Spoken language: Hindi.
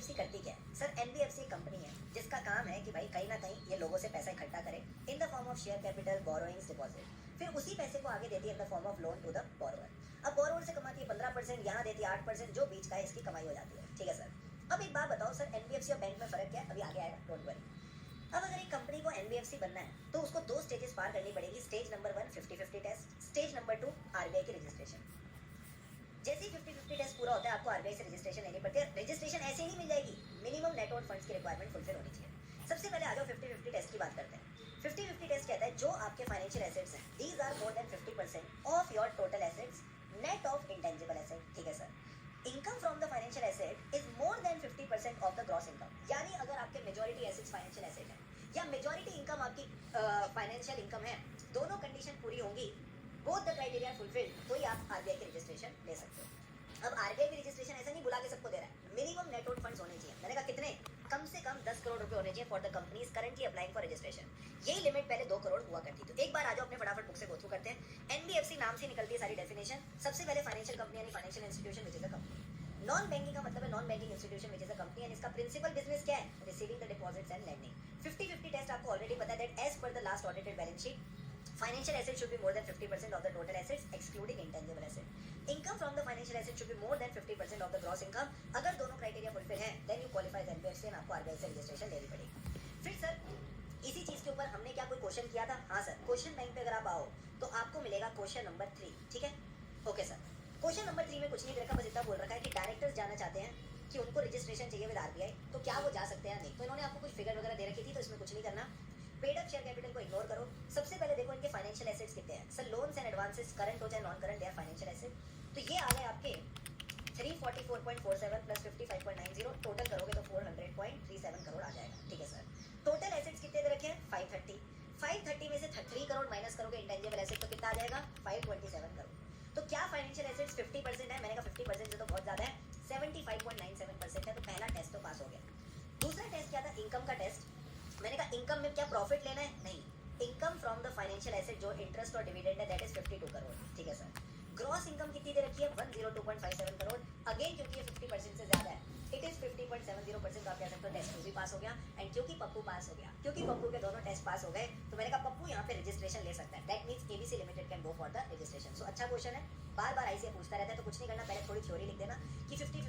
एनबीएफसी करती क्या है सर? एनबीएफसी एक कंपनी है जिसका काम है कि भाई कहीं ना कहीं ये लोगों से पैसा इकट्ठा करे in the form of share capital, borrowings, deposit. फिर उसी पैसे को आगे देती है in the form of loan to the borrower. अब बोरोवर से कमाती है 15%, यहाँ देती है 8%, जो बीच का है इसकी कमाई हो जाती है। ठीक है सर। अब एक बात बताओ सर, एनबीएफसी और बैंक में फर्क क्या है? अभी आगे आएगा, डोंट वरी। अब अगर एक कंपनी को एनबीएफसी बनना है तो उसको 2 स्टेजेस पार करनी पड़ेगी। Stage number 1 50-50 test, stage number 2 RBI की रजिस्ट्रेशन। जैसे ही 50-50 टेस्ट पूरा होता है आपको आरबीआई से रजिस्ट्रेशन लेनी पड़ती है। रजिस्ट्रेशन ऐसे ही नहीं मिल जाएगी, मिनिमम नेट आउट फंड्स की रिक्वायरमेंट फुलफिल होनी चाहिए। सबसे पहले आ जाओ 50-50 टेस्ट की बात करते हैं। 50-50 टेस्ट कहता है जो आपके फाइनेंशियल एसेट्स हैं, these are more than 50% of your total assets net of intangible asset. ठीक है sir. Income from the financial asset is more than 50% of the gross income. यानी अगर आपके मेजॉरिटी एसेट्स फाइनेंशियल एसेट है या मेजॉरिटी इनकम आपकी फाइनेंशियल इनकम है, दोनों कंडीशन पूरी होंगी, बोथ द क्राइटेरिया फुलफिल्ड, तो ही आप आरबीआई की रजिस्ट्रेशन ले सकते हो। अब आरबीआई की रजिस्ट्रेशन ऐसा नहीं बुला के सबको दे रहा है, मिनिमम नेट आउट फंड्स होने चाहिए। मैंने कहा कितने? कम से कम 10 करोड़ रुपए होने चाहिए for the companies currently applying for registration. यही लिमिट पहले 2 करोड़ हुआ करती। तो एक बार आ जाओ अपने फटाफट बुक से गो थ्रू करते हैं। एनबीएफसी नाम से निकलती है सारी डेफिनेशन। सबसे पहले फाइनेंशियल कंपनी यानी financial institution which is a company. Non banking का मतलब है non banking institution which is a company and इसका प्रिंसिपल बिजनेस क्या है? Receiving the deposits and lending. 50-50 test आपको ऑलरेडी पता है that as per the last audited balance sheet financial assets should be more than 50% of the total assets excluding intangible asset. Income from the financial assets should be more than 50% of the gross income. अगर दोनों क्राइटेरिया फुलफिल हैं then you qualify as NBFC and आपको आरबीआई से रजिस्ट्रेशन लेनी पड़ेगी। फिर सर इसी चीज के ऊपर हमने क्या कोई क्वेश्चन किया था? हाँ सर, क्वेश्चन बैंक पे अगर आप आओ तो आपको मिलेगा क्वेश्चन नंबर 3। ठीक है, ओके सर। क्वेश्चन नंबर 3 में कुछ नहीं दे रखा, बस इतना बोल रखा है कि डायरेक्टर्स जाना चाहते हैं कि उनको रजिस्ट्रेशन चाहिए विद आरबीआई, तो क्या वो जा सकते हैं? नहीं। तो इन्होंने आपको कुछ फिगर वगैरह दे रखी थी, तो इसमें कुछ नहीं करना। पेड अप शेयर कैपिटल को इग्नोर करो। सबसे पहले देखो इनके फाइनेंशियल एसेट्स कितने हैं। Sir loans and advances current हो चाहे non current, they are financial asset. तो ये आ गए आपके 344.47 प्लस 55.90, टोटल करोगे तो 400.37 करोड़ आ जाएगा। ठीक है सर। टोटल एसेट्स कितने दे रखे हैं? 530 में से 3 करोड़ माइनस करोगे इंटेंजिबल एसेट तो कितना आ जाएगा? 527 करोड़। तो क्या फाइनेंशियल एसेट्स 50% है? मैंने कहा 50% से तो बहुत ज्यादा है, 75.97% है। तो पहला टेस्ट तो पास हो गया। दूसरा टेस्ट क्या था? इनकम का टेस्ट। मैंने कहा इनकम में क्या प्रॉफिट लेना है? नहीं, income from the financial asset जो इंटरेस्ट और डिविडेंड है दैट इज 52 करोड़। ठीक है सर। ग्रॉस इनकम कितनी दे रखी है? 102.57 करोड़। अगेन क्योंकि ये 50% से ज्यादा है, इट इज 50.70%, तो आप कह सकते हो टेस्ट 2 भी पास हो गया। एंड क्योंकि पप्पू पास हो गया, क्योंकि पप्पू के दोनों टेस्ट पास हो गए, तो मैंने कहा पप्पू यहाँ पे रजिस्ट्रेशन ले सकता है। That means ABC limited can go for the registration. So अच्छा क्वेश्चन है, बार बार ऐसे पूछता रहता है, तो कुछ नहीं करना, पहले थोड़ी थ्योरी लिख देना कि 50